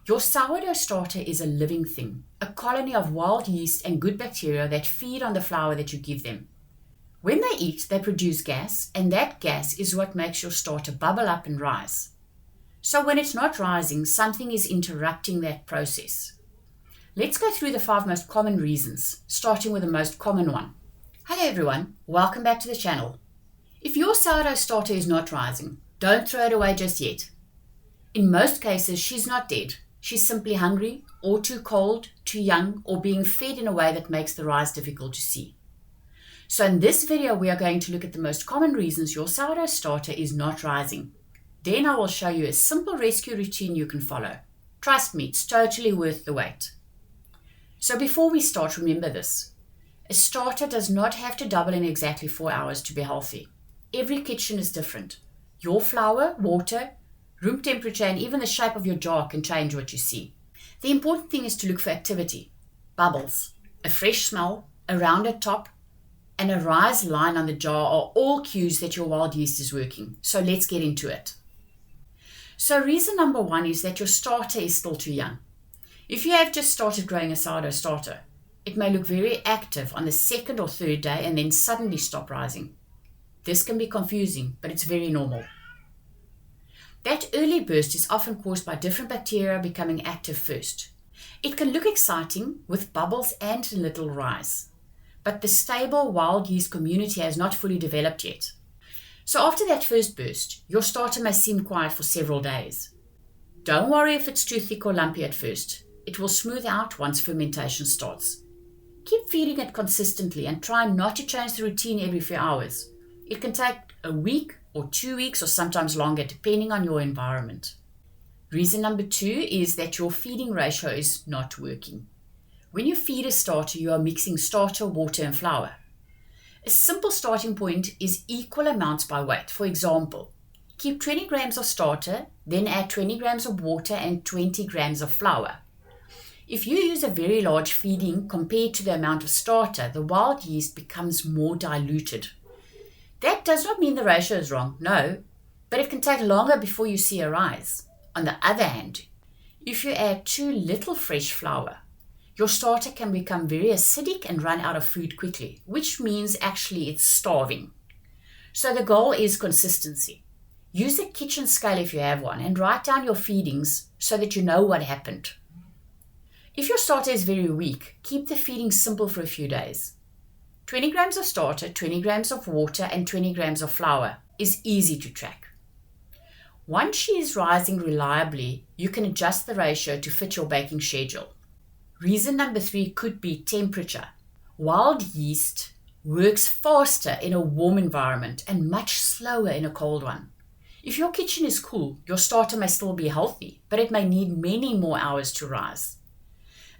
Your sourdough starter is a living thing, a colony of wild yeast and good bacteria that feed on the flour that you give them. When they eat, they produce gas, and that gas is what makes your starter bubble up and rise. So when it's not rising, something is interrupting that process. Let's go through the 5 most common reasons, starting with the most common one. Hello everyone, welcome back to the channel. If your sourdough starter is not rising, don't throw it away just yet. In most cases, she's not dead. She's simply hungry, or too cold, too young, or being fed in a way that makes the rise difficult to see. So in this video, we are going to look at the most common reasons your sourdough starter is not rising. Then I will show you a simple rescue routine you can follow. Trust me, it's totally worth the wait. So before we start, remember this. A starter does not have to double in exactly 4 hours to be healthy. Every kitchen is different. Your flour, water, room temperature, and even the shape of your jar can change what you see. The important thing is to look for activity, bubbles, a fresh smell, a rounded top, and a rise line on the jar are all cues that your wild yeast is working. So let's get into it. So reason number 1 is that your starter is still too young. If you have just started growing a sourdough starter, it may look very active on the 2nd or 3rd day and then suddenly stop rising. This can be confusing, but it's very normal. That early burst is often caused by different bacteria becoming active first. It can look exciting with bubbles and a little rise, but the stable wild yeast community has not fully developed yet. So after that first burst, your starter may seem quiet for several days. Don't worry if it's too thick or lumpy at first. It will smooth out once fermentation starts. Keep feeding it consistently and try not to change the routine every few hours. It can take a week or 2 weeks or sometimes longer depending on your environment. Reason number 2 is that your feeding ratio is not working. When you feed a starter, you are mixing starter, water and flour. A simple starting point is equal amounts by weight. For example, keep 20 grams of starter, then add 20 grams of water and 20 grams of flour. If you use a very large feeding compared to the amount of starter, the wild yeast becomes more diluted. That does not mean the ratio is wrong, no, but it can take longer before you see a rise. On the other hand, if you add too little fresh flour, your starter can become very acidic and run out of food quickly, which means actually it's starving. So the goal is consistency. Use a kitchen scale if you have one and write down your feedings so that you know what happened. If your starter is very weak, keep the feeding simple for a few days. 20 grams of starter, 20 grams of water and 20 grams of flour is easy to track. Once she is rising reliably, you can adjust the ratio to fit your baking schedule. Reason number 3 could be temperature. Wild yeast works faster in a warm environment and much slower in a cold one. If your kitchen is cool, your starter may still be healthy, but it may need many more hours to rise.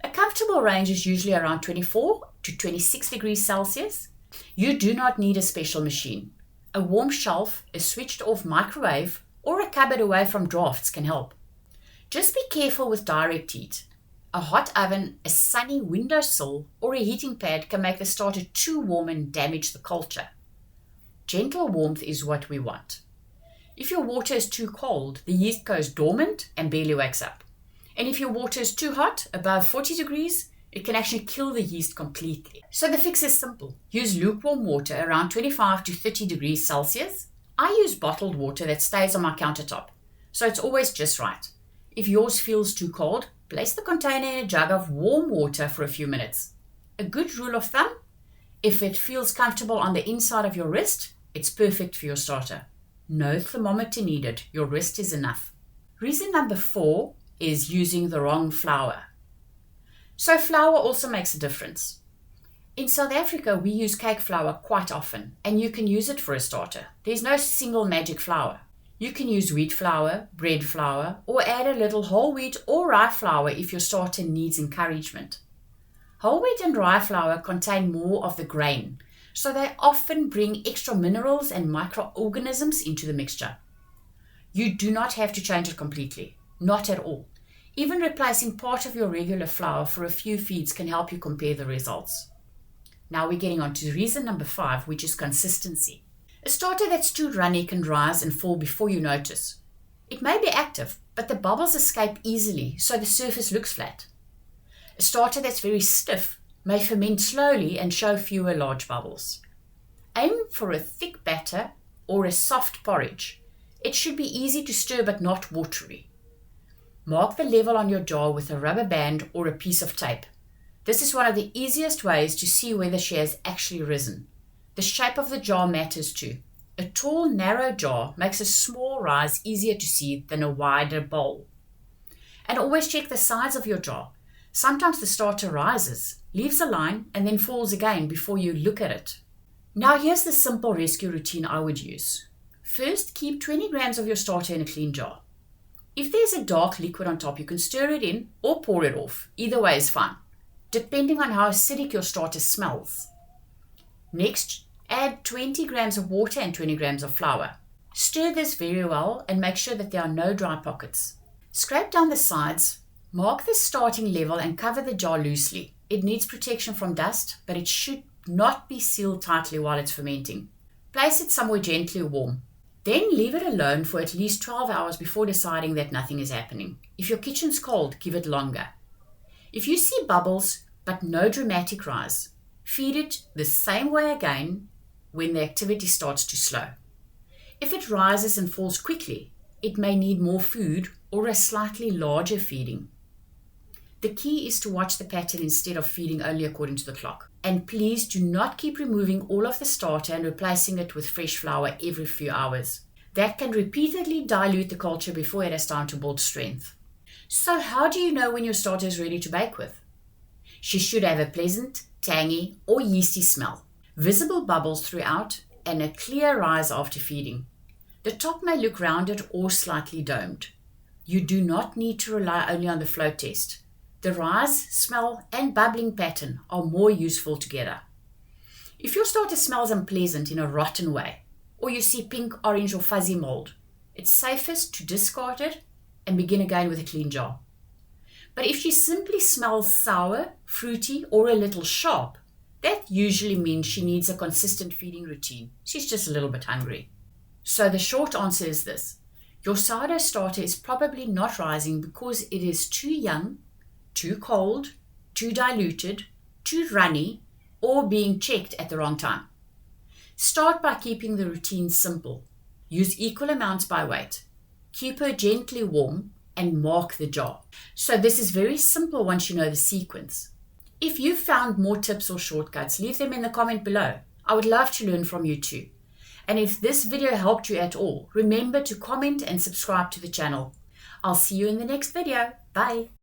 A comfortable range is usually around 24 to 26 degrees Celsius. You do not need a special machine. A warm shelf, a switched off microwave, or a cupboard away from drafts can help. Just be careful with direct heat. A hot oven, a sunny windowsill, or a heating pad can make the starter too warm and damage the culture. Gentle warmth is what we want. If your water is too cold, the yeast goes dormant and barely wakes up. And if your water is too hot, above 40 degrees, it can actually kill the yeast completely. So the fix is simple. Use lukewarm water around 25 to 30 degrees Celsius. I use bottled water that stays on my countertop, so it's always just right. If yours feels too cold, place the container in a jug of warm water for a few minutes. A good rule of thumb, if it feels comfortable on the inside of your wrist, it's perfect for your starter. No thermometer needed, your wrist is enough. Reason number 4 is using the wrong flour. So flour also makes a difference. In South Africa, we use cake flour quite often, and you can use it for a starter. There's no single magic flour. You can use wheat flour, bread flour, or add a little whole wheat or rye flour if your starter needs encouragement. Whole wheat and rye flour contain more of the grain, so they often bring extra minerals and microorganisms into the mixture. You do not have to change it completely, not at all. Even replacing part of your regular flour for a few feeds can help you compare the results. Now we're getting on to reason number 5, which is consistency. A starter that's too runny can rise and fall before you notice. It may be active, but the bubbles escape easily, so the surface looks flat. A starter that's very stiff may ferment slowly and show fewer large bubbles. Aim for a thick batter or a soft porridge. It should be easy to stir but not watery. Mark the level on your jar with a rubber band or a piece of tape. This is one of the easiest ways to see whether she has actually risen. The shape of the jar matters too. A tall, narrow jar makes a small rise easier to see than a wider bowl. And always check the sides of your jar. Sometimes the starter rises, leaves a line, and then falls again before you look at it. Now here's the simple rescue routine I would use. First, keep 20 grams of your starter in a clean jar. If there's a dark liquid on top, you can stir it in or pour it off. Either way is fine, depending on how acidic your starter smells. Next, add 20 grams of water and 20 grams of flour. Stir this very well and make sure that there are no dry pockets. Scrape down the sides, mark the starting level and cover the jar loosely. It needs protection from dust, but it should not be sealed tightly while it's fermenting. Place it somewhere gently warm. Then leave it alone for at least 12 hours before deciding that nothing is happening. If your kitchen's cold, give it longer. If you see bubbles but no dramatic rise, feed it the same way again when the activity starts to slow. If it rises and falls quickly, it may need more food or a slightly larger feeding. The key is to watch the pattern instead of feeding only according to the clock. And please do not keep removing all of the starter and replacing it with fresh flour every few hours. That can repeatedly dilute the culture before it has time to build strength. So how do you know when your starter is ready to bake with? She should have a pleasant, tangy, or yeasty smell, visible bubbles throughout, and a clear rise after feeding. The top may look rounded or slightly domed. You do not need to rely only on the float test. The rise, smell, and bubbling pattern are more useful together. If your starter smells unpleasant in a rotten way, or you see pink, orange, or fuzzy mold, it's safest to discard it and begin again with a clean jar. But if she simply smells sour, fruity, or a little sharp, that usually means she needs a consistent feeding routine. She's just a little bit hungry. So the short answer is this. Your sourdough starter is probably not rising because it is too young, too cold, too diluted, too runny, or being checked at the wrong time. Start by keeping the routine simple. Use equal amounts by weight. Keep her gently warm and mark the jar. So this is very simple once you know the sequence. If you found more tips or shortcuts, leave them in the comment below. I would love to learn from you too. And if this video helped you at all, remember to comment and subscribe to the channel. I'll see you in the next video. Bye.